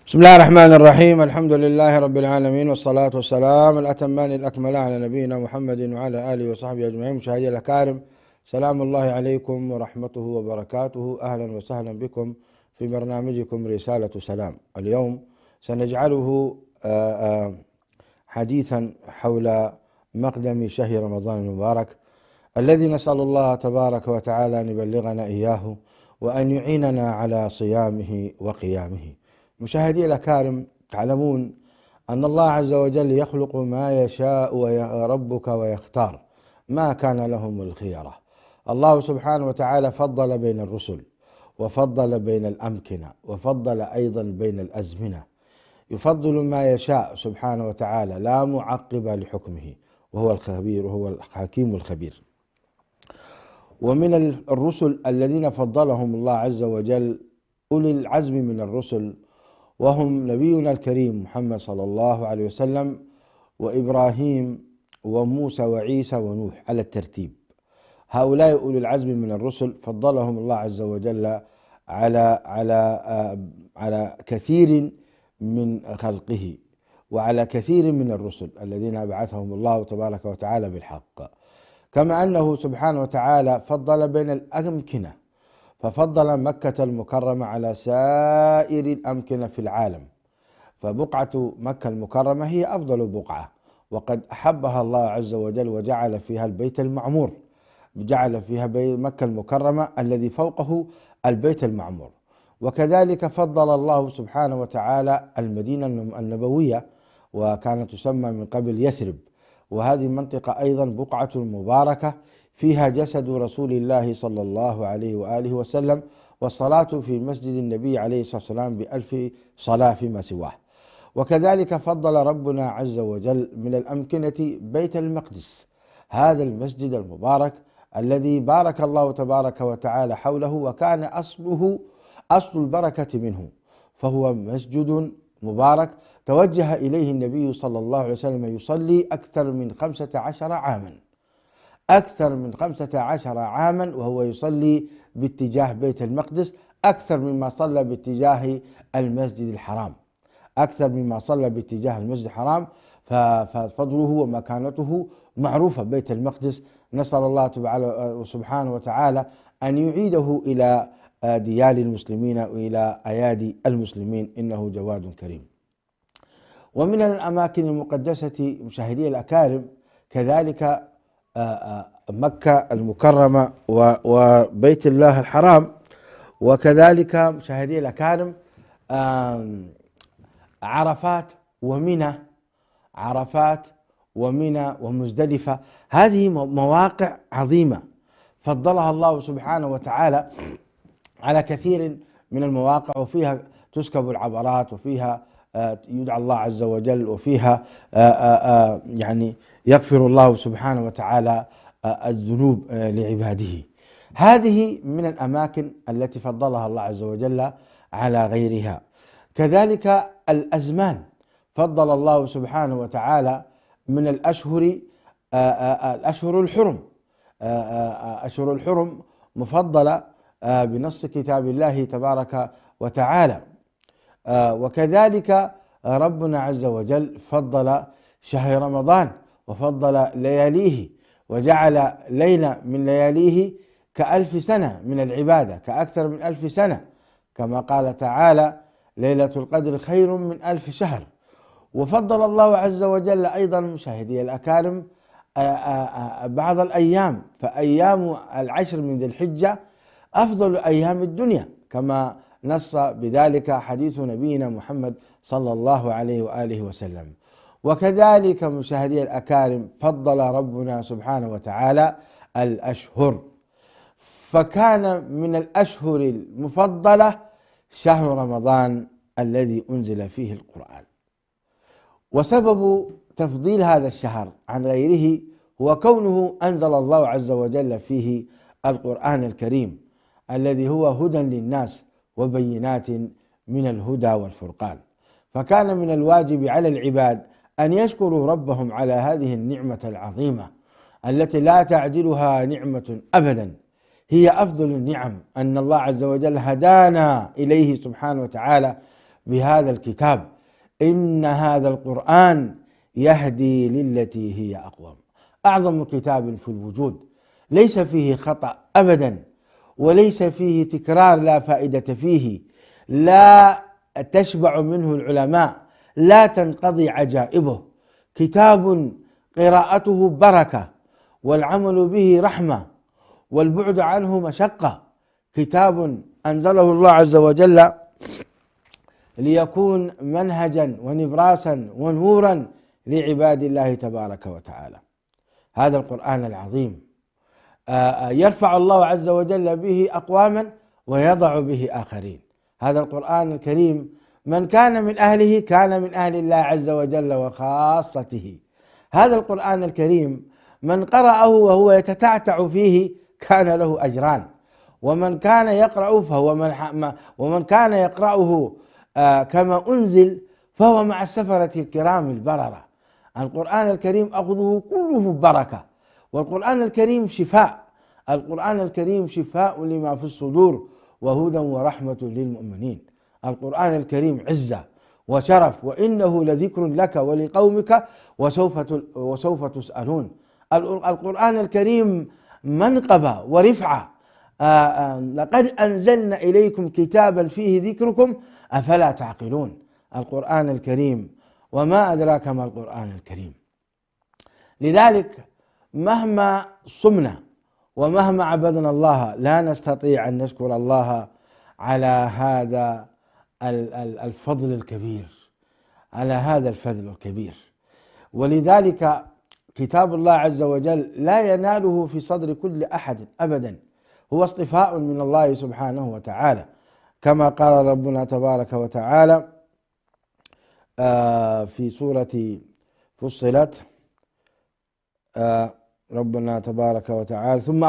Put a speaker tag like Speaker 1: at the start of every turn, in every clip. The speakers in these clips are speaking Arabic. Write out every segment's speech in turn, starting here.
Speaker 1: بسم الله الرحمن الرحيم. الحمد لله رب العالمين، والصلاة والسلام الأتمان الأكملان على نبينا محمد وعلى آله وصحبه أجمعين. مشاهدي الأكارم، سلام الله عليكم ورحمته وبركاته. أهلا وسهلا بكم في برنامجكم رسالة سلام. اليوم سنجعله حديثا حول مقدم شهر رمضان المبارك، الذي نسأل الله تبارك وتعالى أن يبلغنا إياه وأن يعيننا على صيامه وقيامه. مشاهدي الأكارم، تعلمون أن الله عز وجل يخلق ما يشاء ربك ويختار، ما كان لهم الخيرة. الله سبحانه وتعالى فضل بين الرسل، وفضل بين الأمكنة، وفضل أيضا بين الأزمنة. يفضل ما يشاء سبحانه وتعالى، لا معقب لحكمه، وهو الخبير وهو الحكيم الخبير. ومن الرسل الذين فضلهم الله عز وجل أولي العزم من الرسل، وهم نبينا الكريم محمد صلى الله عليه وسلم، وإبراهيم وموسى وعيسى ونوح على الترتيب. هؤلاء أولي العزم من الرسل فضلهم الله عز وجل على كثير من خلقه، وعلى كثير من الرسل الذين بعثهم الله تبارك وتعالى بالحق. كما أنه سبحانه وتعالى فضل بين الأمكنة، ففضل مكة المكرمة على سائر الأمكنة في العالم، فبقعة مكة المكرمة هي أفضل بقعة، وقد أحبها الله عز وجل وجعل فيها البيت المعمور، جعل فيها مكة المكرمة الذي فوقه البيت المعمور. وكذلك فضل الله سبحانه وتعالى المدينة النبوية، وكانت تسمى من قبل يثرب، وهذه المنطقة أيضا بقعة مباركة فيها جسد رسول الله صلى الله عليه وآله وسلم، والصلاة في مسجد النبي عليه الصلاة والسلام ب1000 صلاة فيما سواه. وكذلك فضل ربنا عز وجل من الأمكنة بيت المقدس، هذا المسجد المبارك الذي بارك الله تبارك وتعالى حوله، وكان أصل البركة منه، فهو مسجد مبارك توجه إليه النبي صلى الله عليه وسلم يصلي أكثر من 15 عاما، وهو يصلي باتجاه بيت المقدس أكثر مما صلى باتجاه المسجد الحرام، ففضله ومكانته معروفة بيت المقدس. نسأل الله سبحانه وتعالى أن يعيده إلى ديار المسلمين وإلى أيادي المسلمين، إنه جواد كريم. ومن الأماكن المقدسة مشاهدي الأكارم كذلك مكة المكرمة وبيت الله الحرام، وكذلك مشاهدي الأكارم عرفات ومنى ومزدلفة. هذه مواقع عظيمة فضلها الله سبحانه وتعالى على كثير من المواقع، وفيها تسكب العبرات، وفيها يدعى الله عز وجل، وفيها يعني يغفر الله سبحانه وتعالى الذنوب لعباده. هذه من الأماكن التي فضلها الله عز وجل على غيرها. كذلك الأزمان، فضل الله سبحانه وتعالى من الأشهر الحرم، أشهر الحرم مفضلة بنص كتاب الله تبارك وتعالى. وكذلك ربنا عز وجل فضل شهر رمضان وفضل لياليه، وجعل ليلة من لياليه ك1000 سنة من العبادة، كأكثر من 1000 سنة، كما قال تعالى: ليلة القدر خير من 1000 شهر. وفضل الله عز وجل أيضا مشاهدي الأكارم بعض الأيام، فأيام العشر من ذي الحجة أفضل أيام الدنيا، كما نص بذلك حديث نبينا محمد صلى الله عليه وآله وسلم. وكذلك مشاهدي الأكارم فضل ربنا سبحانه وتعالى الأشهر، فكان من الأشهر المفضلة شهر رمضان الذي أنزل فيه القرآن. وسبب تفضيل هذا الشهر عن غيره هو كونه أنزل الله عز وجل فيه القرآن الكريم، الذي هو هدى للناس وبينات من الهدى والفرقان. فكان من الواجب على العباد أن يشكروا ربهم على هذه النعمة العظيمة التي لا تعدلها نعمة أبدا، هي أفضل النعم، أن الله عز وجل هدانا إليه سبحانه وتعالى بهذا الكتاب إن هذا القرآن يهدي للتي هي أقوم. أعظم كتاب في الوجود، ليس فيه خطأ أبدا، وليس فيه تكرار لا فائدة فيه، لا تشبع منه العلماء، لا تنقضي عجائبه. كتاب قراءته بركة، والعمل به رحمة، والبعد عنه مشقة. كتاب أنزله الله عز وجل ليكون منهجا ونبراسا ونورا لعباد الله تبارك وتعالى. هذا القرآن العظيم يرفع الله عز وجل به أقواما ويضع به آخرين. هذا القرآن الكريم من كان من أهله كان من أهل الله عز وجل وخاصته. هذا القرآن الكريم من قرأه وهو يتتعتع فيه كان له أجران، ومن كان يقرأ ومن كان يقرأه كما أنزل فهو مع السفرة الكرام البررة. القرآن الكريم أخذه كله بركة، والقرآن الكريم شفاء. القرآن الكريم شفاء لما في الصدور وهدى ورحمة للمؤمنين. القرآن الكريم عزة وشرف، وإنه لذكر لك ولقومك وسوف تسألون. القرآن الكريم منقبة ورفعة. لقد أنزلنا إليكم كتابا فيه ذكركم أفلا تعقلون. القرآن الكريم، وما أدراك ما القرآن الكريم. لذلك مهما صمنا ومهما عبدنا الله لا نستطيع أن نشكر الله على هذا الفضل الكبير، على هذا الفضل الكبير. ولذلك كتاب الله عز وجل لا يناله في صدر كل أحد أبدا، هو اصطفاء من الله سبحانه وتعالى، كما قال ربنا تبارك وتعالى في سورة فصلت، ربنا تبارك وتعالى ثم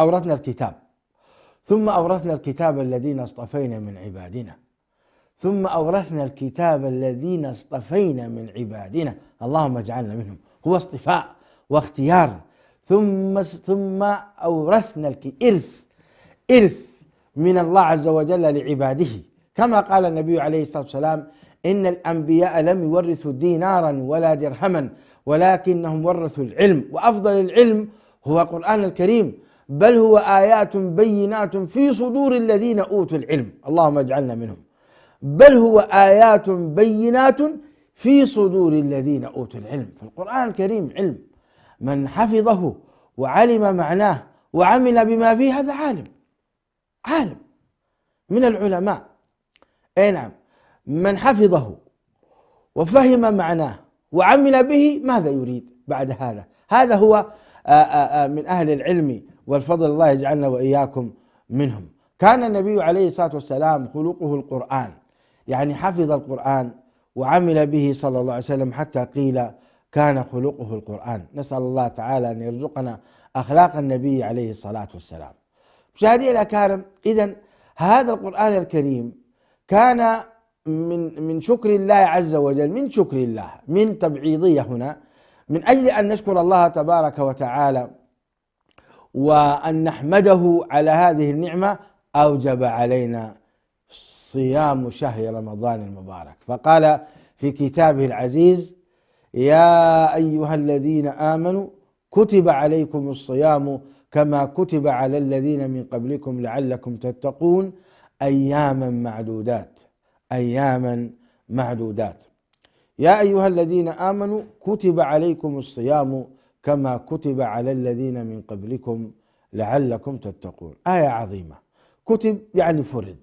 Speaker 1: أورثنا الكتاب الذين اصطفينا من عبادنا، ثم أورثنا الكتاب الذين اصطفينا من عبادنا، اللهم اجعلنا منهم. هو اصطفاء واختيار. ثم أورثنا إرث من الله عز وجل لعباده، كما قال النبي عليه الصلاة والسلام إن الأنبياء لم يورثوا دينارا ولا درهما ولكنهم ورثوا العلم، وأفضل العلم هو القرآن الكريم، بل هو آيات بينات في صدور الذين أوتوا العلم، اللهم اجعلنا منهم. بل هو آيات بينات في صدور الذين أوتوا العلم. فالقرآن الكريم علم، من حفظه وعلم معناه وعمل بما فيه هذا عالم من العلماء. أي نعم، من حفظه وفهم معناه وعمل به ماذا يريد بعد هذا؟ هذا هو من أهل العلم والفضل، الله يجعلنا وإياكم منهم. كان النبي عليه الصلاة والسلام خلقه القرآن، يعني حفظ القرآن وعمل به صلى الله عليه وسلم، حتى قيل كان خلقه القرآن. نسأل الله تعالى أن يرزقنا أخلاق النبي عليه الصلاة والسلام. مشاهدي الأكارم، إذن هذا القرآن الكريم كان من شكر الله عز وجل، من شكر الله، من تبعيضية هنا، من أجل أن نشكر الله تبارك وتعالى وأن نحمده على هذه النعمة، أوجب علينا صيام شهر رمضان المبارك. فقال في كتابه العزيز: يا أيها الذين آمنوا كتب عليكم الصيام كما كتب على الذين من قبلكم لعلكم تتقون أياما معدودات. يا أيها الذين آمنوا كتب عليكم الصيام كما كتب على الذين من قبلكم لعلكم تتقون. آية عظيمة. كتب يعني فرض،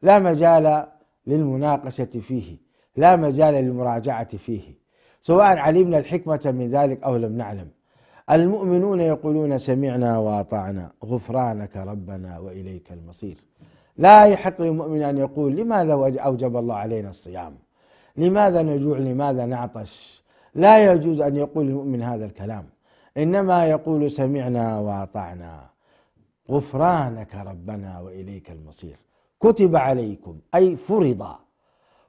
Speaker 1: لا مجال للمناقشة فيه، لا مجال للمراجعة فيه، سواء علمنا الحكمة من ذلك أو لم نعلم. المؤمنون يقولون سمعنا وأطعنا غفرانك ربنا وإليك المصير. لا يحق للمؤمن أن يقول لماذا أوجب الله علينا الصيام، لماذا نجوع، لماذا نعطش. لا يجوز أن يقول المؤمن هذا الكلام، إنما يقول سمعنا وأطعنا غفرانك ربنا وإليك المصير. كتب عليكم أي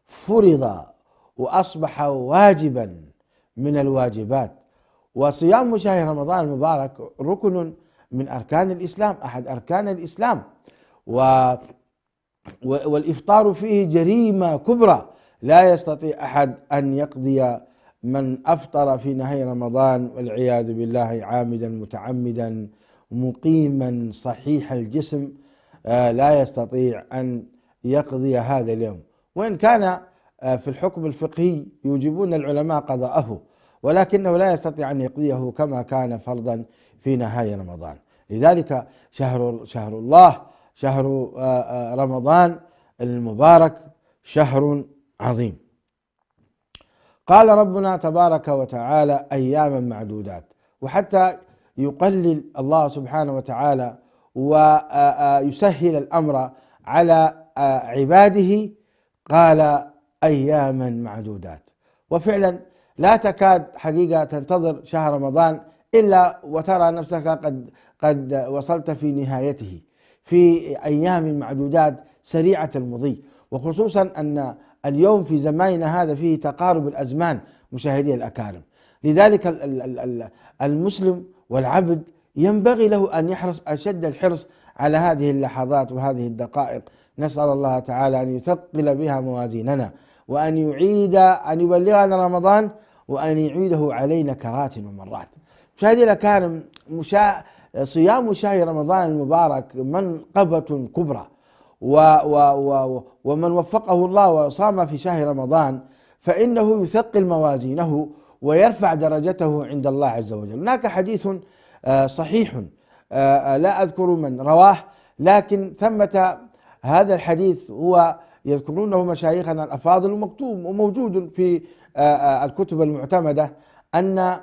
Speaker 1: فرض وأصبح واجبا من الواجبات. وصيام شهر رمضان المبارك ركن من أركان الإسلام، أحد أركان الإسلام، والإفطار فيه جريمة كبرى، لا يستطيع أحد أن يقضي من أفطر في نهاية رمضان والعياذ بالله عامدا متعمدا مقيما صحيح الجسم، لا يستطيع أن يقضي هذا اليوم، وإن كان في الحكم الفقهي يوجبون العلماء قضاءه، ولكنه لا يستطيع أن يقضيه كما كان فرضا في نهاية رمضان. لذلك شهر الله، شهر رمضان المبارك شهر عظيم. قال ربنا تبارك وتعالى أياما معدودات، وحتى يقلل الله سبحانه وتعالى ويسهل الأمر على عباده قال أياما معدودات. وفعلا لا تكاد حقيقة تنتظر شهر رمضان إلا وترى نفسك قد وصلت في نهايته في أيام معدودات سريعة المضي، وخصوصا أن اليوم في زماننا هذا فيه تقارب الأزمان مشاهدي الأكارم. لذلك المسلم والعبد ينبغي له أن يحرص أشد الحرص على هذه اللحظات وهذه الدقائق. نسأل الله تعالى أن يثقل بها موازيننا، وأن أن يبلغنا رمضان، وأن يعيده علينا كرات ومرات. مشاهدي الأكارم، صيام شهر رمضان المبارك منقبة كبرى، ومن وفقه الله وصام في شهر رمضان فإنه يثقل موازينه ويرفع درجته عند الله عز وجل. هناك حديث صحيح لا أذكر من رواه، لكن ثمة هذا الحديث هو يذكرونه مشايخنا الأفاضل ومكتوب وموجود في الكتب المعتمدة أن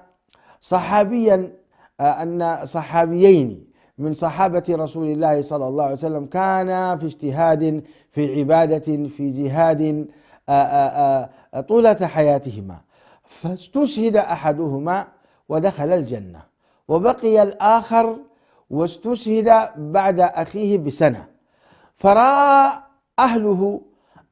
Speaker 1: صحابيين من صحابة رسول الله صلى الله عليه وسلم كانا في اجتهاد في عبادة في جهاد طولة حياتهما، فاستشهد أحدهما ودخل الجنة، وبقي الآخر واستشهد بعد أخيه بسنة، فرأى أهله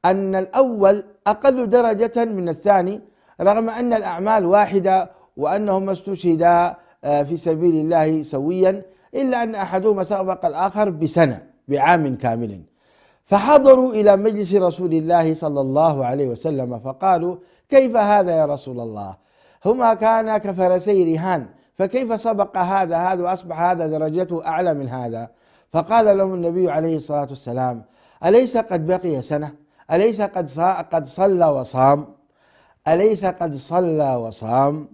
Speaker 1: أن الأول أقل درجة من الثاني رغم أن الأعمال واحدة وأنهما استشهدا في سبيل الله سويا، إلا أن أحدهما سبق الآخر بسنة بعام كامل. فحضروا إلى مجلس رسول الله صلى الله عليه وسلم فقالوا: كيف هذا يا رسول الله؟ هما كانا كفرسي رهان، فكيف سبق هذا وأصبح هذا درجته أعلى من هذا؟ فقال لهم النبي عليه الصلاة والسلام: أليس قد بقي سنة؟ أليس قد صلى وصام؟ أليس قد صلى وصام؟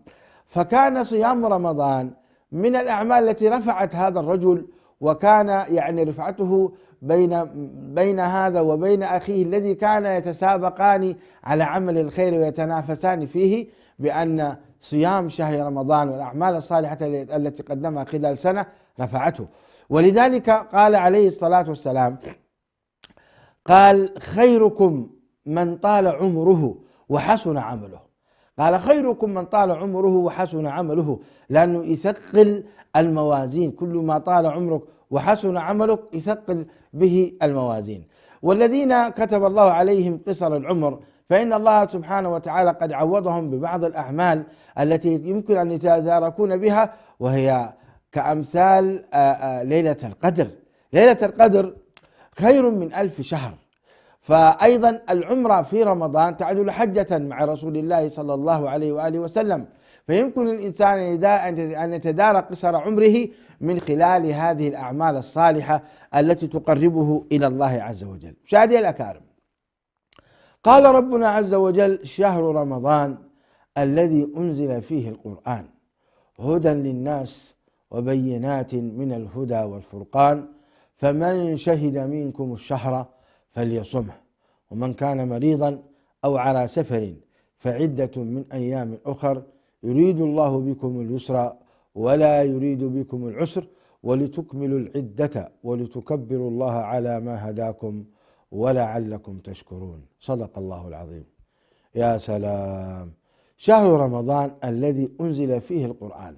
Speaker 1: فكان صيام رمضان من الأعمال التي رفعت هذا الرجل، وكان يعني رفعته بين هذا وبين أخيه الذي كان يتسابقان على عمل الخير ويتنافسان فيه، بأن صيام شهر رمضان والأعمال الصالحة التي قدمها خلال سنة رفعته. ولذلك قال عليه الصلاة والسلام: قال: خيركم من طال عمره وحسن عمله. قال: خيركم من طال عمره وحسن عمله، لأنه يثقل الموازين، كل ما طال عمرك وحسن عملك يثقل به الموازين. والذين كتب الله عليهم قصر العمر فإن الله سبحانه وتعالى قد عوضهم ببعض الأعمال التي يمكن أن يتداركون بها، وهي كأمثال ليلة القدر. ليلة القدر خير من 1000 شهر. فأيضا العمرة في رمضان تعدل حجة مع رسول الله صلى الله عليه وآله وسلم، فيمكن للإنسان أن يتدارك قصر عمره من خلال هذه الأعمال الصالحة التي تقربه إلى الله عز وجل. مشاهدي الأكارم، قال ربنا عز وجل: شهر رمضان الذي أنزل فيه القرآن هدى للناس وبينات من الهدى والفرقان، فمن شهد منكم الشهر فليصمه، ومن كان مريضا أو على سفر فعدة من أيام أخر، يريد الله بكم اليسر ولا يريد بكم العسر، ولتكملوا العدة ولتكبروا الله على ما هداكم ولعلكم تشكرون. صدق الله العظيم. يا سلام! شهر رمضان الذي أنزل فيه القرآن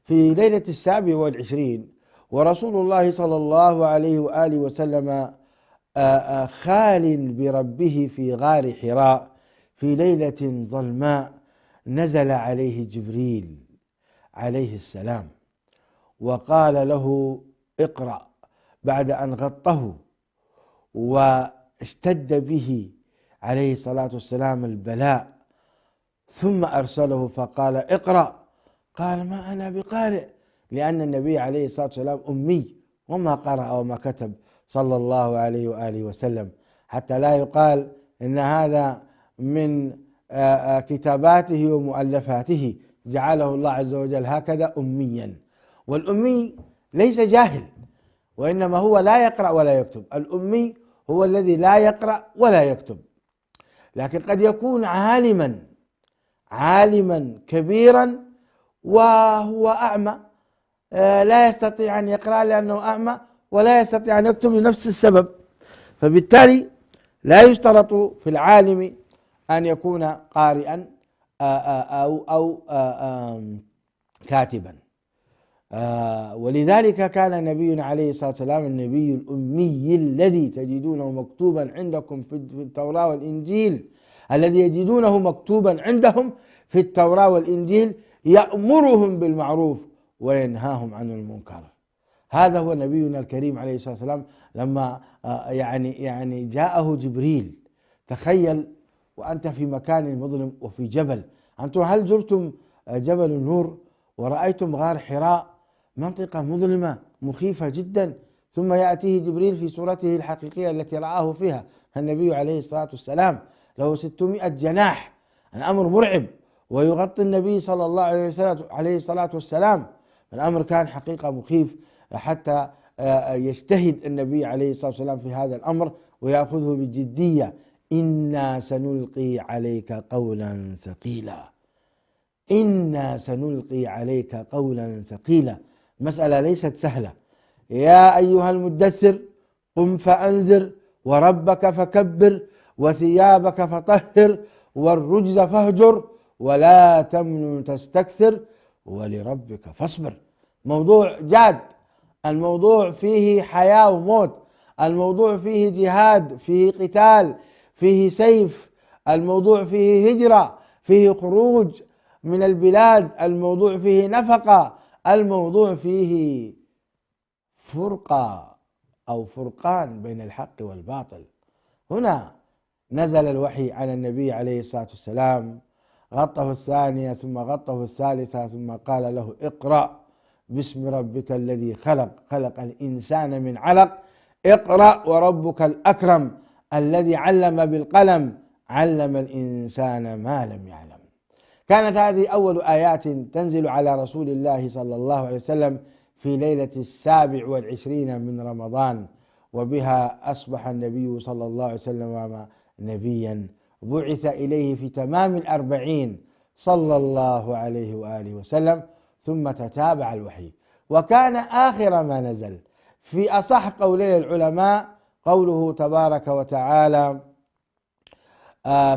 Speaker 1: في ليلة 27، ورسول الله صلى الله عليه وآله وسلم خال بربه في غار حراء في ليلة ظلماء، نزل عليه جبريل عليه السلام وقال له: اقرأ، بعد أن غطه واشتد به عليه الصلاة والسلام البلاء ثم أرسله فقال اقرأ، قال ما أنا بقارئ، لأن النبي عليه الصلاة والسلام أمي وما قرأ وما كتب صلى الله عليه وآله وسلم، حتى لا يقال إن هذا من كتاباته ومؤلفاته، جعله الله عز وجل هكذا أميا. والأمي ليس جاهل، وإنما هو لا يقرأ ولا يكتب. الأمي هو الذي لا يقرأ ولا يكتب، لكن قد يكون عالما كبيرا وهو أعمى، لا يستطيع أن يقرأ لأنه أعمى، ولا يستطيع أن يكتب لنفس السبب. فبالتالي لا يشترط في العالم أن يكون قارئا أو كاتبا. ولذلك كان نبينا عليه الصلاة والسلام النبي الأمي الذي تجدونه مكتوبا عندكم في التوراة والإنجيل، الذي يجدونه مكتوبا عندهم في التوراة والإنجيل، يأمرهم بالمعروف وينهاهم عن المنكر. هذا هو نبينا الكريم عليه الصلاة والسلام. لما يعني جاءه جبريل، تخيل وأنت في مكان مظلم وفي جبل. أنتم هل زرتم جبل النور ورأيتم غار حراء؟ منطقة مظلمة مخيفة جدا، ثم يأتيه جبريل في صورته الحقيقية التي رآه فيها النبي عليه الصلاة والسلام، له 600 جناح، الأمر مرعب، ويغطي النبي صلى الله عليه الصلاة والسلام. الأمر كان حقيقة مخيف، حتى يجتهد النبي عليه الصلاة والسلام في هذا الأمر ويأخذه بجدية. إنا سنلقي عليك قولا ثقيلا، إنا سنلقي عليك قولا ثقيلا. مسألة ليست سهلة. يا أيها المدثر قم فأنذر وربك فكبر وثيابك فطهر والرجز فاهجر ولا تمنن تستكثر ولربك فاصبر. موضوع جاد، الموضوع فيه حياة وموت، الموضوع فيه جهاد، فيه قتال، فيه سيف، الموضوع فيه هجرة، فيه خروج من البلاد، الموضوع فيه نفقة، الموضوع فيه فرقة أو فرقان بين الحق والباطل. هنا نزل الوحي على النبي عليه الصلاة والسلام، غطه الثانية ثم غطه الثالثة، ثم قال له اقرأ باسم ربك الذي خلق، خلق الإنسان من علق، اقرأ وربك الأكرم الذي علم بالقلم، علم الإنسان ما لم يعلم. كانت هذه أول آيات تنزل على رسول الله صلى الله عليه وسلم في ليلة 27 من رمضان، وبها أصبح النبي صلى الله عليه وسلم نبيا بعث إليه في تمام 40 صلى الله عليه وآله وسلم، ثم تتابع الوحي. وكان آخر ما نزل في أصح قولي العلماء قوله تبارك وتعالى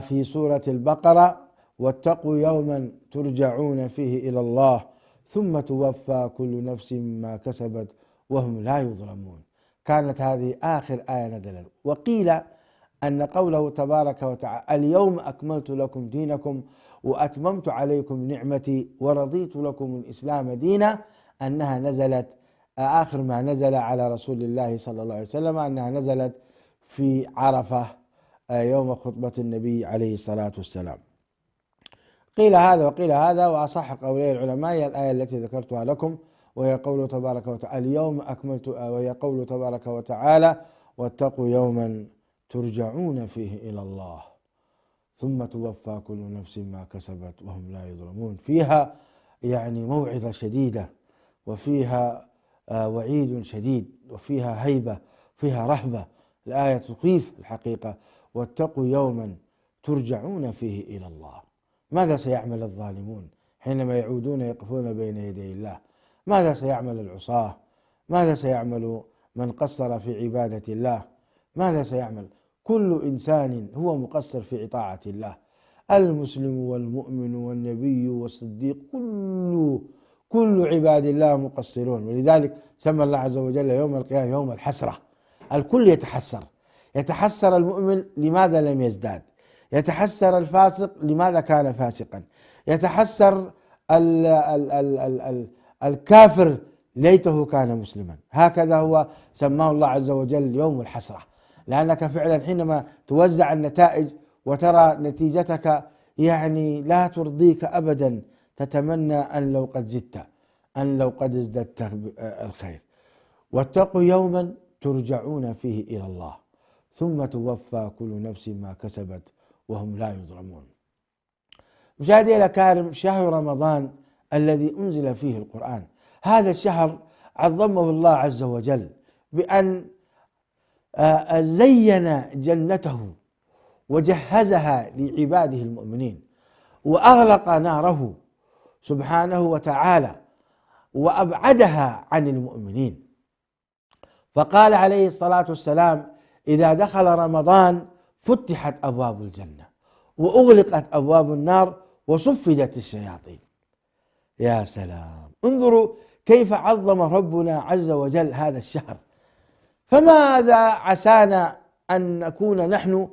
Speaker 1: في سورة البقرة: واتقوا يوما ترجعون فيه إلى الله ثم توفى كل نفس ما كسبت وهم لا يظلمون. كانت هذه آخر آية نزلت. وقيل أن قوله تبارك وتعالى: اليوم أكملت لكم دينكم وأتممت عليكم نعمتي ورضيت لكم الإسلام دينا، أنها نزلت آخر ما نزل على رسول الله صلى الله عليه وسلم، أنها نزلت في عرفة يوم خطبة النبي عليه الصلاة والسلام. قيل هذا وقيل هذا، وأصح قولي العلماء هي الآية التي ذكرتها لكم، وهي قوله تبارك وتعالى: اليوم أكملت، وهي قوله تبارك وتعالى: واتقوا يوما ترجعون فيه إلى الله ثم توفى كل نفس ما كسبت وهم لا يظلمون. فيها يعني موعظة شديدة، وفيها وعيد شديد، وفيها هيبة، فيها رهبة. الآية تخيف الحقيقة: واتقوا يوما ترجعون فيه إلى الله. ماذا سيعمل الظالمون حينما يعودون يقفون بين يدي الله؟ ماذا سيعمل العصاة؟ ماذا سيعمل من قصر في عبادة الله؟ ماذا سيعمل؟ كل إنسان هو مقصر في طاعة الله، المسلم والمؤمن والنبي والصديق، كل عباد الله مقصرون. ولذلك سمى الله عز وجل يوم القيامة يوم الحسرة. الكل يتحسر المؤمن لماذا لم يزداد، يتحسر الفاسق لماذا كان فاسقا، يتحسر الكافر ليته كان مسلما. هكذا هو سماه الله عز وجل يوم الحسرة، لأنك فعلا حينما توزع النتائج وترى نتيجتك يعني لا ترضيك أبدا، تتمنى أن لو قد زدت، أن لو قد ازددت الخير. واتقوا يوما ترجعون فيه إلى الله ثم توفى كل نفس ما كسبت وهم لا يظلمون. مشاهدي الأكارم، شهر رمضان الذي أنزل فيه القرآن، هذا الشهر عظمه الله عز وجل بأن زين جنته وجهزها لعباده المؤمنين، وأغلق ناره سبحانه وتعالى وأبعدها عن المؤمنين. فقال عليه الصلاة والسلام: إذا دخل رمضان فتحت أبواب الجنة وأغلقت أبواب النار وصفدت الشياطين. يا سلام، انظروا كيف عظم ربنا عز وجل هذا الشهر. فماذا عسانا أن نكون نحن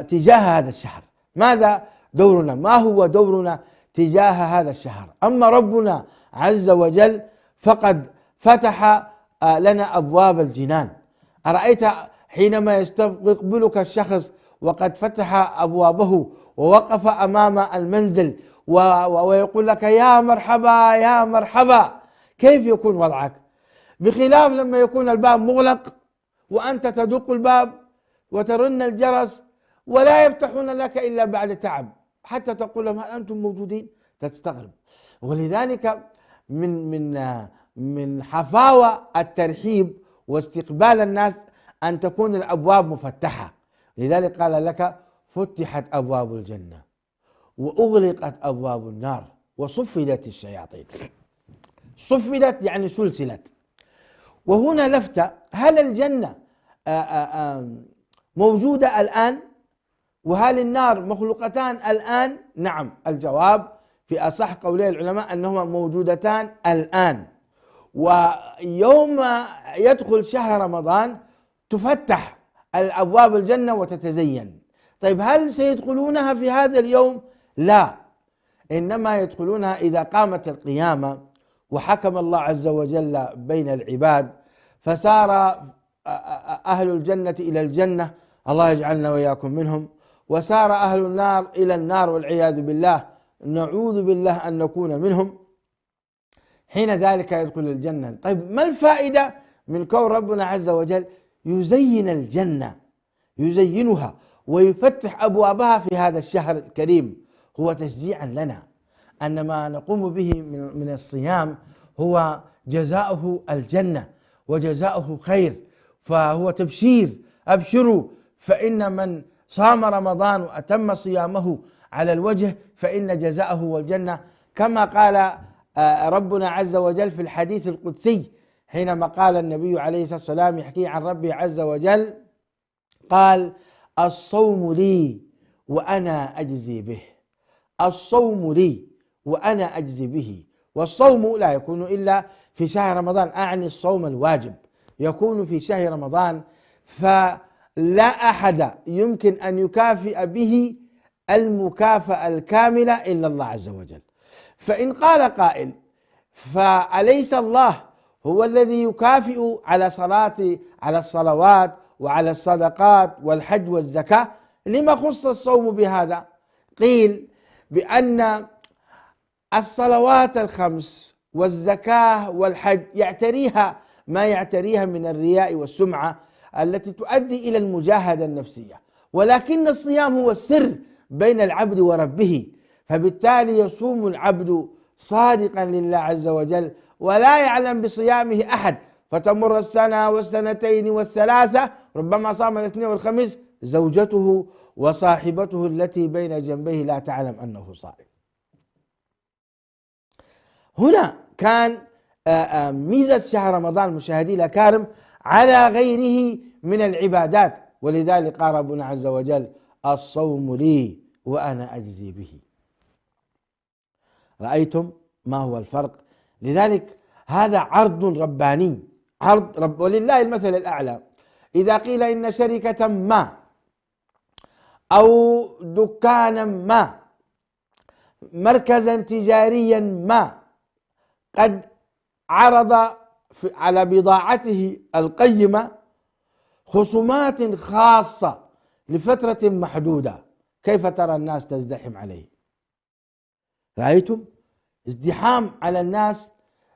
Speaker 1: تجاه هذا الشهر؟ ماذا دورنا؟ ما هو دورنا تجاه هذا الشهر؟ أما ربنا عز وجل فقد فتح لنا أبواب الجنان. أرأيت حينما يستقبلك الشخص وقد فتح أبوابه ووقف أمام المنزل ويقول لك يا مرحبا يا مرحبا، كيف يكون وضعك؟ بخلاف لما يكون الباب مغلق وأنت تدق الباب وترن الجرس ولا يفتحون لك إلا بعد تعب، حتى تقول لهم هل أنتم موجودين؟ تستغرب. ولذلك من حفاوة الترحيب واستقبال الناس أن تكون الأبواب مفتحة. لذلك قال لك فتحت أبواب الجنة وأغلقت أبواب النار وصفدت الشياطين. صفدت يعني سلسلت. وهنا لفتة: هل الجنة موجودة الآن؟ وهل النار مخلوقتان الآن؟ نعم، الجواب في أصح قولي العلماء أنهما موجودتان الآن. ويوم يدخل شهر رمضان تفتح الأبواب الجنة وتتزين. طيب هل سيدخلونها في هذا اليوم؟ لا، إنما يدخلونها إذا قامت القيامة وحكم الله عز وجل بين العباد، فسار أهل الجنة إلى الجنة، الله يجعلنا وإياكم منهم، وسار أهل النار إلى النار والعياذ بالله، نعوذ بالله أن نكون منهم. حين ذلك يدخل الجنة. طيب ما الفائدة من كون ربنا عز وجل يزين الجنة، يزينها ويفتح أبوابها في هذا الشهر الكريم؟ هو تشجيعا لنا أن ما نقوم به من الصيام هو جزاؤه الجنة وجزاؤه خير، فهو تبشير: أبشروا فإن من صام رمضان وأتم صيامه على الوجه فإن جزاؤه هو الجنة، كما قال ربنا عز وجل في الحديث القدسي حينما قال النبي عليه الصلاة والسلام يحكي عن ربه عز وجل، قال: الصوم لي وأنا أجزي به. الصوم لي وأنا أجزي به. والصوم لا يكون إلا في شهر رمضان، أعني الصوم الواجب يكون في شهر رمضان، فلا أحد يمكن أن يكافئ به المكافأة الكاملة إلا الله عز وجل. فإن قال قائل: فأليس الله هو الذي يكافئ على الصلوات وعلى الصدقات والحج والزكاة؟ لما خص الصوم بهذا؟ قيل بأن الصلوات الخمس والزكاة والحج يعتريها ما يعتريها من الرياء والسمعة التي تؤدي إلى المجاهدة النفسية، ولكن الصيام هو السر بين العبد وربه، فبالتالي يصوم العبد صادقا لله عز وجل ولا يعلم بصيامه أحد، فتمر السنة والسنتين والثلاثة، ربما صام الاثنين والخميس، زوجته وصاحبته التي بين جنبيه لا تعلم أنه صائم. هنا كان ميزة شهر رمضان مشاهدي الأكارم على غيره من العبادات، ولذلك قال ربنا عز وجل: الصوم لي وأنا أجزي به. رأيتم ما هو الفرق؟ لذلك هذا عرض رباني، عرض رب، ولله المثل الأعلى. إذا قيل إن شركة ما أو دكانا ما، مركزا تجاريا ما، قد عرض على بضاعته القيمة خصومات خاصة لفترة محدودة، كيف ترى الناس تزدحم عليه؟ رأيتم ازدحام على الناس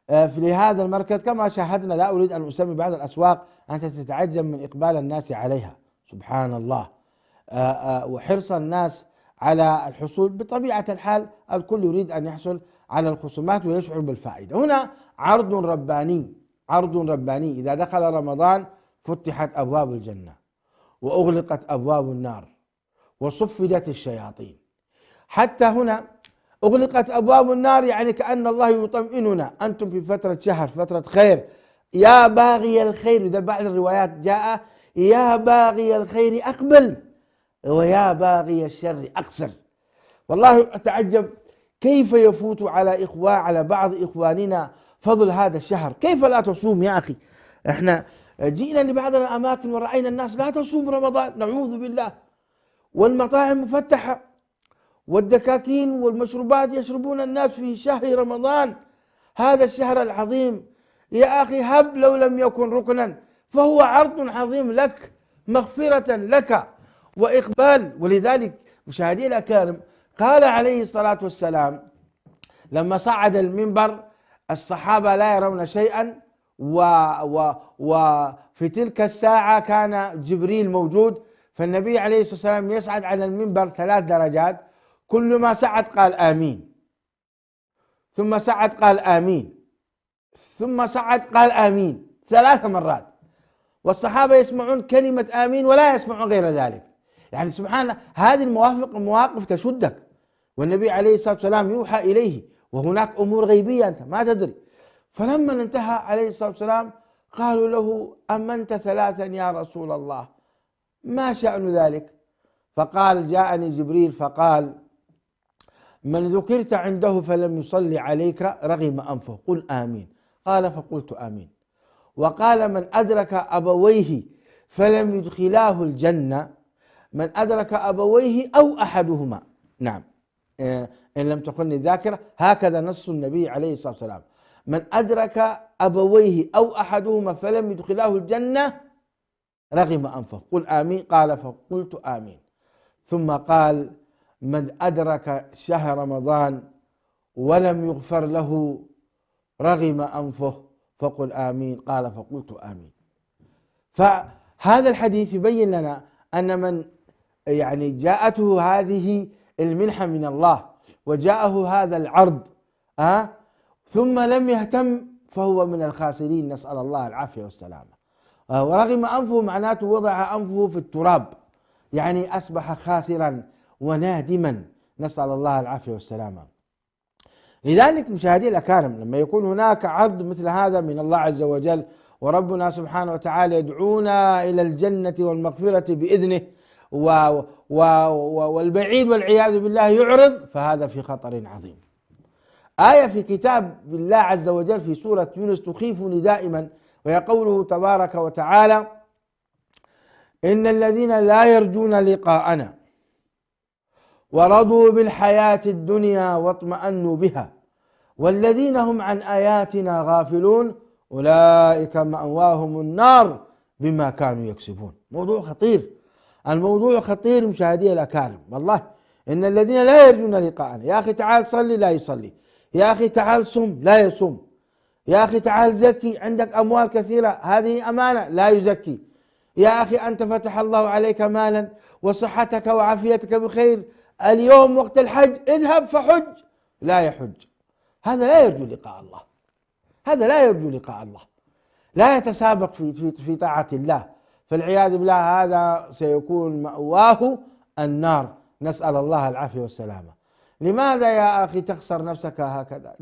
Speaker 1: في هذا المركز كما شاهدنا. لا أريد أن أسمي بعض الأسواق أنت تتعجب من إقبال الناس عليها، سبحان الله. وحرص الناس على الحصول، بطبيعة الحال الكل يريد أن يحصل على الخصومات ويشعر بالفائدة. هنا عرض رباني، عرض رباني. إذا دخل رمضان فتحت أبواب الجنة وأغلقت أبواب النار وصفدت الشياطين. حتى هنا أغلقت أبواب النار، يعني كأن الله يطمئننا أنتم في فترة شهر، فترة خير، يا باغي الخير. إذا بعض الروايات جاء يا باغي الخير أقبل ويا باغي الشر أقصر. والله أتعجب كيف يفوت على بعض إخواننا فضل هذا الشهر. كيف لا تصوم يا أخي؟ احنا جئنا لبعض الأماكن ورأينا الناس لا تصوم رمضان، نعوذ بالله، والمطاعم مفتحة والدكاكين والمشروبات يشربون الناس في شهر رمضان، هذا الشهر العظيم. يا أخي هب لو لم يكن ركنا فهو عرض عظيم لك، مغفرة لك وإقبال. ولذلك مشاهدي الأكارم قال عليه الصلاة والسلام لما صعد المنبر الصحابة لا يرون شيئا، وفي تلك الساعة كان جبريل موجود، فالنبي عليه الصلاة والسلام يصعد على المنبر 3 درجات، كل ما صعد قال آمين، ثم صعد قال آمين، ثم صعد قال آمين 3 مرات، والصحابة يسمعون كلمة آمين ولا يسمعون غير ذلك. يعني سبحان الله، هذه المواقف تشدك، والنبي عليه الصلاة والسلام يوحى إليه وهناك أمور غيبية أنت ما تدري. فلما انتهى عليه الصلاة والسلام قالوا له أمنت 3 يا رسول الله، ما شأن ذلك؟ فقال جاءني جبريل فقال من ذكرت عنده فلم يصلي عليك رغم أنفه قل آمين. قال فقلت آمين. وقال من أدرك أبويه فلم يدخلاه الجنة، من أدرك أبويه أو أحدهما، نعم إن لم تخني الذاكرة، هكذا نص النبي عليه الصلاة والسلام، من أدرك أبويه أو أحدهما فلم يدخلاه الجنة رغم أنفه قل آمين. قال فقلت آمين. ثم قال من أدرك شهر رمضان ولم يغفر له رغم أنفه فقل آمين. قال فقلت آمين. فهذا الحديث يبين لنا أن من يعني جاءته هذه المنحة من الله وجاءه هذا العرض ثم لم يهتم فهو من الخاسرين، نسأل الله العافية والسلامة. ورغم أنفه معناته وضع أنفه في التراب، يعني أصبح خاسرا ونادما، نسأل الله العافية والسلامة. لذلك مشاهدي الأكارم لما يكون هناك عرض مثل هذا من الله عز وجل وربنا سبحانه وتعالى يدعونا إلى الجنة والمغفرة بإذنه والبعيد والعياذ بالله يعرض، فهذا في خطر عظيم. آية في كتاب الله عز وجل في سورة يونس تخيفني دائما، وهي قوله تبارك وتعالى إن الذين لا يرجون لقاءنا ورضوا بالحياة الدنيا واطمأنوا بها والذين هم عن آياتنا غافلون أولئك مأواهم النار بما كانوا يكسبون. موضوع خطير، الموضوع خطير مشاهدي الأكارم والله. إن الذين لا يرجون لقاءنا، يا أخي تعال صلي لا يصلي، يا أخي تعال صم لا يصوم، يا أخي تعال زكي، عندك أموال كثيرة هذه أمانة لا يزكي، يا أخي أنت فتح الله عليك مالا وصحتك وعافيتك بخير، اليوم وقت الحج اذهب فحج، لا يحج. هذا لا يرجو لقاء الله، هذا لا يرجو لقاء الله، لا يتسابق في طاعة الله، فالعياذ بالله هذا سيكون مأواه النار، نسأل الله العافية والسلامة. لماذا يا أخي تخسر نفسك هكذا؟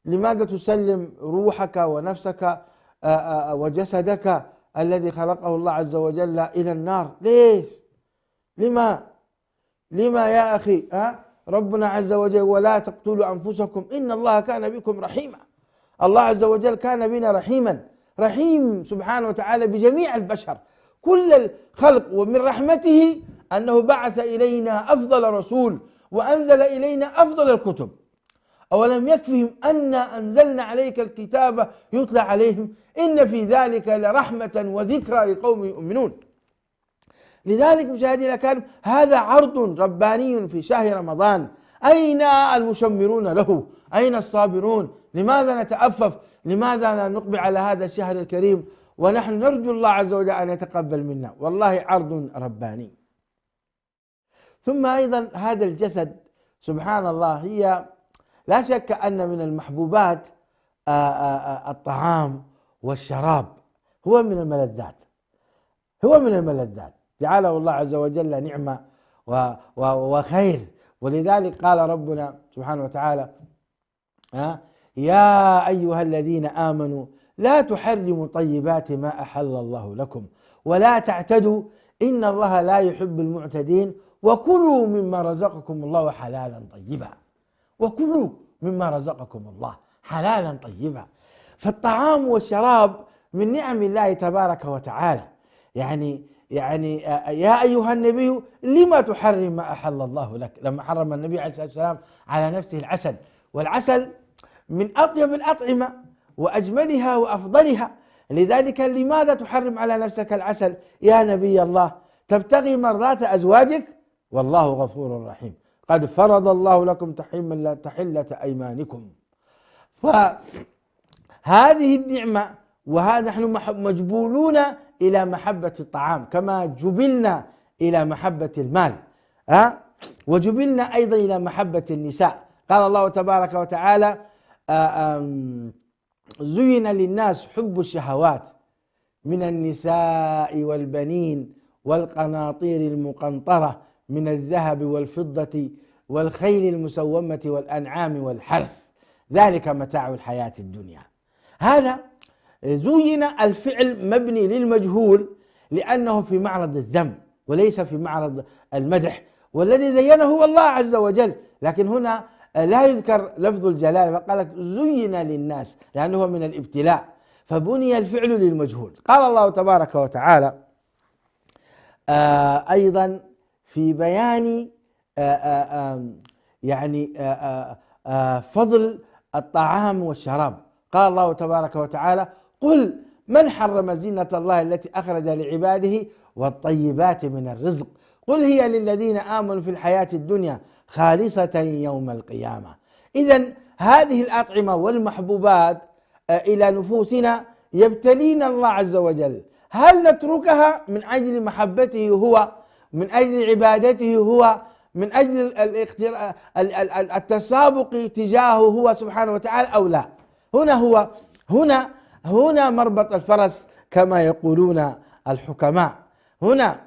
Speaker 1: لماذا تسلم روحك ونفسك وجسدك الذي خلقه الله عز وجل إلى النار؟ ليش؟ لما يا أخي؟ ربنا عز وجل ولا تقتلوا أنفسكم إن الله كان بكم رحيما. الله عز وجل كان بنا رحيما، رحيم سبحانه وتعالى بجميع البشر كل الخلق، ومن رحمته أنه بعث إلينا أفضل رسول وأنزل إلينا أفضل الكتب. أولم يكفهم أنا أنزلنا عليك الكتاب يتلى عليهم إن في ذلك لرحمة وذكرى لقوم يؤمنون. لذلك مشاهدينا الأكارم هذا عرض رباني في شهر رمضان. أين المشمرون له؟ أين الصابرون؟ لماذا نتأفف؟ لماذا لا نقبل على هذا الشهر الكريم ونحن نرجو الله عز وجل أن يتقبل منا؟ والله عرض رباني. ثم أيضا هذا الجسد سبحان الله، هي لا شك أن من المحبوبات الطعام والشراب، هو من الملذات، هو من الملذات، جعله الله عز وجل نعمة وخير. ولذلك قال ربنا سبحانه وتعالى: يا أيها الذين آمنوا لا تحرموا طيبات ما أحل الله لكم ولا تعتدوا إن الله لا يحب المعتدين وكلوا مما رزقكم الله حلالا طيبا. وكلوا مما رزقكم الله حلالا طيبا. فالطعام والشراب من نعم الله تبارك وتعالى. يعني يا أيها النبي لما تحرم ما أحل الله لك؟ لما حرم النبي عليه الصلاة والسلام على نفسه العسل، والعسل من أطيب الأطعمة وأجملها وأفضلها، لذلك لماذا تحرم على نفسك العسل يا نبي الله؟ تبتغي مرضات أزواجك والله غفور رحيم، قد فرض الله لكم تحلة أيمانكم. فهذه النعمة، وهذا نحن مجبولون إلى محبة الطعام كما جبلنا إلى محبة المال، وجبلنا أيضا إلى محبة النساء. قال الله تبارك وتعالى: زين للناس حب الشهوات من النساء والبنين والقناطير المقنطرة من الذهب والفضة والخيل المسومة والأنعام والحرث ذلك متاع الحياة الدنيا. هذا زين، الفعل مبني للمجهول لأنه في معرض الذم وليس في معرض المدح، والذي زينه هو الله عز وجل، لكن هنا لا يذكر لفظ الجلال، فقال لك زين للناس لأنه من الابتلاء، فبني الفعل للمجهول. قال الله تبارك وتعالى أيضا في بيان فضل الطعام والشراب، قال الله تبارك وتعالى: قل من حرم زينة الله التي أخرج لعباده والطيبات من الرزق قل هي للذين آمنوا في الحياة الدنيا خالصة يوم القيامة. إذن هذه الأطعمة والمحبوبات إلى نفوسنا يبتلينا الله عز وجل، هل نتركها من أجل محبته هو، من أجل عبادته هو، من أجل التسابق تجاهه هو سبحانه وتعالى أو لا؟ هنا مربط الفرس كما يقولون الحكماء. هنا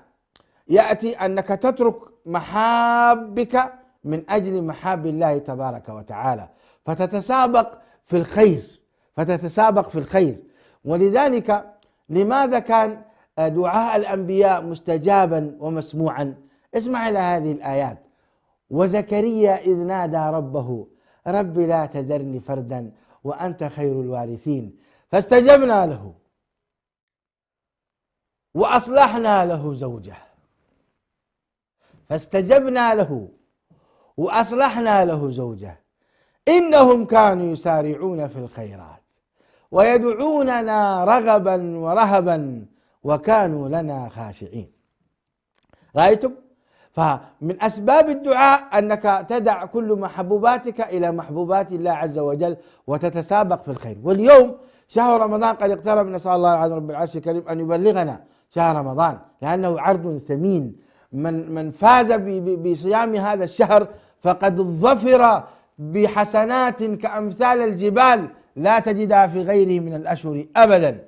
Speaker 1: يأتي أنك تترك محابك من أجل محاب الله تبارك وتعالى، فتتسابق في الخير. ولذلك لماذا كان دعاء الأنبياء مستجابا ومسموعا؟ اسمع إلى هذه الآيات: وزكريا إذ نادى ربه رب لا تذرني فردا وأنت خير الوارثين فاستجبنا له وأصلحنا له زوجه، إنهم كانوا يسارعون في الخيرات ويدعوننا رغبا ورهبا وكانوا لنا خاشعين. رأيتم؟ فمن أسباب الدعاء أنك تدع كل محبوباتك إلى محبوبات الله عز وجل وتتسابق في الخير. واليوم شهر رمضان قد اقترب، نسأل الله العظيم رب العرش الكريم أن يبلغنا شهر رمضان، لأنه عرض ثمين. من فاز بصيام هذا الشهر فقد ظفر بحسنات كأمثال الجبال لا تجدها في غيره من الأشهر أبدا.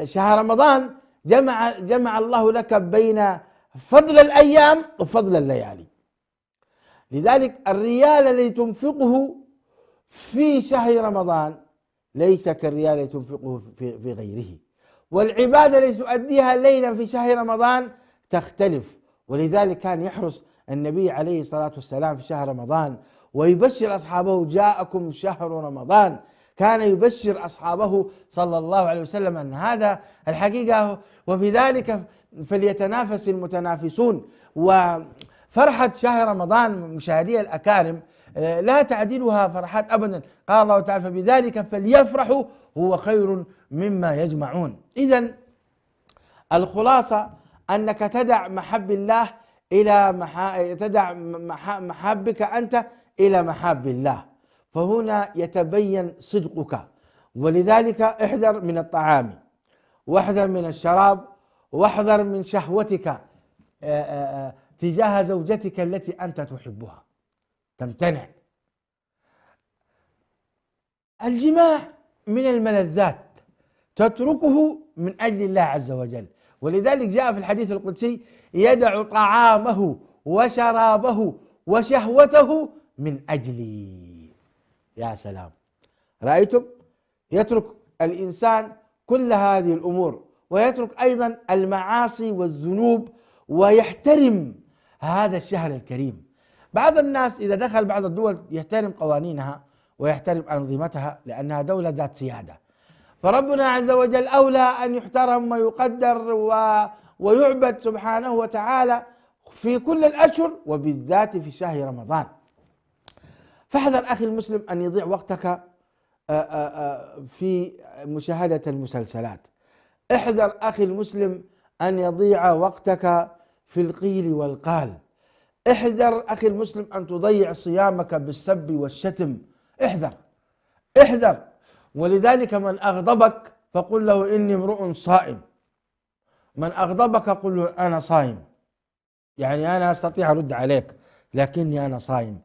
Speaker 1: شهر رمضان جمع الله لك بين فضل الأيام وفضل الليالي. لذلك الريال الذي تنفقه في شهر رمضان ليس كالريال الذي تنفقه في غيره، والعبادة التي تؤديها ليلا في شهر رمضان تختلف. ولذلك كان يحرص النبي عليه الصلاة والسلام في شهر رمضان ويبشر أصحابه: جاءكم شهر رمضان. كان يبشر أصحابه صلى الله عليه وسلم أن هذا الحقيقة، وفي ذلك فليتنافس المتنافسون. وفرحة شهر رمضان مشاهدي الأكارم لا تعدلها فرحات أبدا. قال الله تعالى: فبذلك فليفرحوا هو خير مما يجمعون. إذن الخلاصة أنك تدع محب الله إلى محبك أنت إلى محاب الله، فهنا يتبين صدقك. ولذلك احذر من الطعام، واحذر من الشراب، واحذر من شهوتك تجاه زوجتك التي أنت تحبها، تمتنع. الجماع من الملذات تتركه من أجل الله عز وجل، ولذلك جاء في الحديث القدسي: يدع طعامه وشرابه وشهوته من أجلي. يا سلام، رأيتم؟ يترك الإنسان كل هذه الأمور، ويترك أيضا المعاصي والذنوب، ويحترم هذا الشهر الكريم. بعض الناس إذا دخل بعض الدول يحترم قوانينها ويحترم أنظمتها لأنها دولة ذات سيادة، فربنا عز وجل أولى أن يحترم ويقدر ويعبد سبحانه وتعالى في كل الأشهر، وبالذات في شهر رمضان. فاحذر أخي المسلم أن يضيع وقتك في مشاهدة المسلسلات. احذر أخي المسلم أن يضيع وقتك في القيل والقال. احذر أخي المسلم أن تضيع صيامك بالسب والشتم. احذر. ولذلك من أغضبك فقل له إني امرؤ صائم. من أغضبك قل له أنا صائم، يعني أنا أستطيع أرد عليك لكني أنا صائم،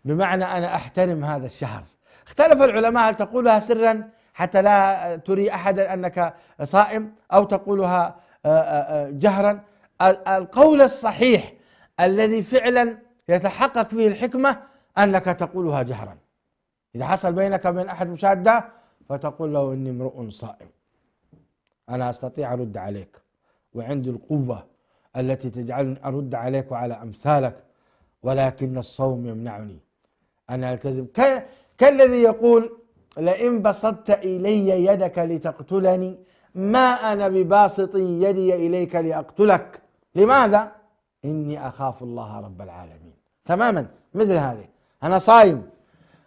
Speaker 1: بمعنى أنا أحترم هذا الشهر. اختلف العلماء هل تقولها سرا حتى لا تري أحدا أنك صائم، أو تقولها جهرا. القول الصحيح الذي فعلا يتحقق فيه الحكمة أنك تقولها جهرا. إذا حصل بينك وبين أحد مشادة فتقول له إني امرؤ صائم، أنا أستطيع أرد عليك وعندي القوة التي تجعلني أرد عليك وعلى أمثالك، ولكن الصوم يمنعني أن ألتزم. كالذي يقول: لئن بسطت إلي يدك لتقتلني ما أنا بباسط يدي إليك لأقتلك. لماذا؟ إني أخاف الله رب العالمين. تماما مثل هذه،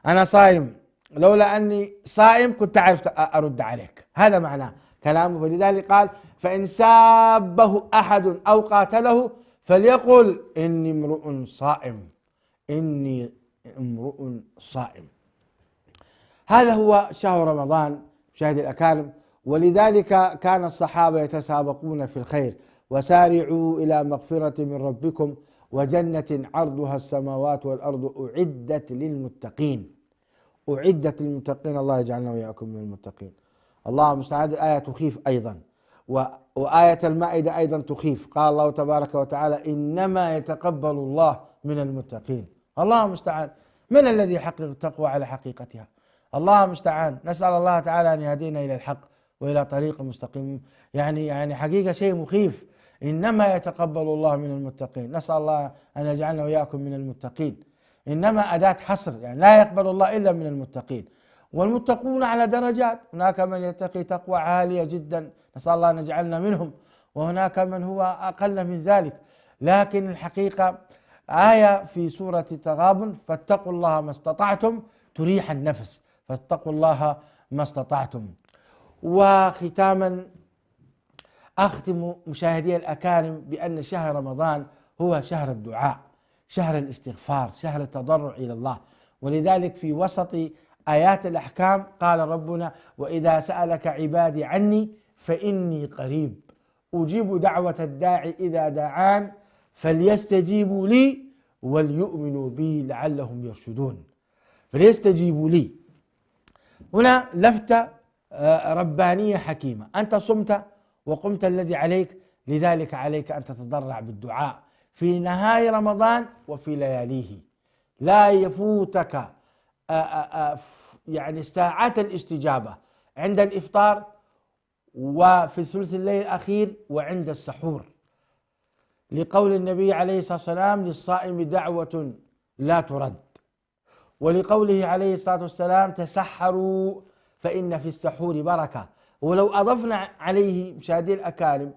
Speaker 1: أنا صائم، لولا أني صائم كنت عرفت أرد عليك. هذا معناه كلامه. فلذلك قال: فإن سابه أحد أو قاتله فليقل إني امرؤ صائم. هذا هو شهر رمضان مشاهدي الأكارم. ولذلك كان الصحابة يتسابقون في الخير: وسارعوا إلى مغفرة من ربكم وجنة عرضها السماوات والأرض أعدت للمتقين. الله يجعلنا وإياكم من المتقين. الله المستعان. الآية تخيف أيضا، وآية المائدة أيضا تخيف. قال الله تبارك وتعالى: إنما يتقبل الله من المتقين. الله المستعان. من الذي يحقق التقوى على حقيقتها؟ الله المستعان. نسأل الله تعالى أن يهدينا إلى الحق وإلى طريق مستقيم. يعني حقيقة شيء مخيف. إنما يتقبل الله من المتقين. نسأل الله أن يجعلنا وإياكم من المتقين. إنما أداة حصر، يعني لا يقبل الله إلا من المتقين. والمتقون على درجات، هناك من يتقي تقوى عالية جدا، نسأل الله أن يجعلنا منهم، وهناك من هو أقل من ذلك. لكن الحقيقة آية في سورة التغابن: فاتقوا الله ما استطعتم، تريح النفس، فاتقوا الله ما استطعتم. وختاما أختم مشاهدي الأكارم بأن شهر رمضان هو شهر الدعاء، شهر الاستغفار، شهر التضرع إلى الله. ولذلك في وسط آيات الأحكام قال ربنا: وإذا سألك عبادي عني فإني قريب أجيب دعوة الداعي إذا دعان فليستجيبوا لي وليؤمنوا بي لعلهم يرشدون. فليستجيبوا لي هنا لفتة ربانية حكيمة. أنت صمت وقمت الذي عليك، لذلك عليك أن تتضرع بالدعاء في نهاية رمضان وفي لياليه. لا يفوتك يعني ساعات الاستجابة عند الإفطار وفي ثلث الليل الأخير وعند السحور، لقول النبي عليه الصلاة والسلام: للصائم دعوة لا ترد. ولقوله عليه الصلاة والسلام: تسحروا فإن في السحور بركة. ولو أضفنا عليه مشاهدي الأكارم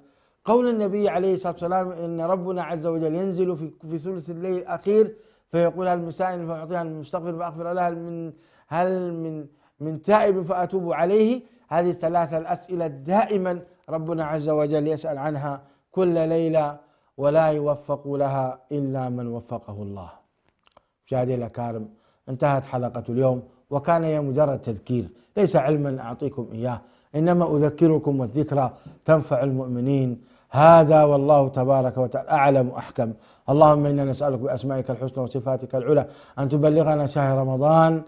Speaker 1: قول النبي عليه الصلاة والسلام: إن ربنا عز وجل ينزل في ثلث الليل الأخير فيقول: هل من سائل فأعطيها، هل من مستغفر فأغفر له، هل من تائب فأتوب عليه. هذه الثلاثة الأسئلة دائما ربنا عز وجل يسأل عنها كل ليلة ولا يوفق لها إلا من وفقه الله. مشاهدي الأكارم، انتهت حلقة اليوم، وكان هي مجرد تذكير ليس علما أعطيكم إياه، إنما أذكركم، والذكرى تنفع المؤمنين. هذا والله تبارك وتعالى أعلم وأحكم. اللهم إنا نسألك بأسمائك الحسنى وصفاتك العلى أن تبلغنا شهر رمضان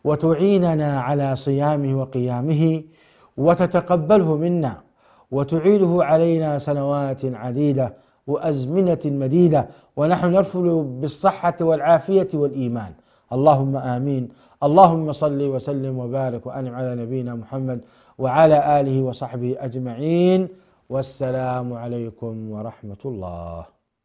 Speaker 1: وتعيننا على صيامه وقيامه، وتتقبله منا، وتعيده علينا سنوات عديدة وأزمنة مديدة، ونحن نرفل بالصحة والعافية والإيمان. اللهم آمين. اللهم صل وسلم وبارك وأنعم على نبينا محمد وعلى آله وصحبه أجمعين، والسلام عليكم ورحمة الله.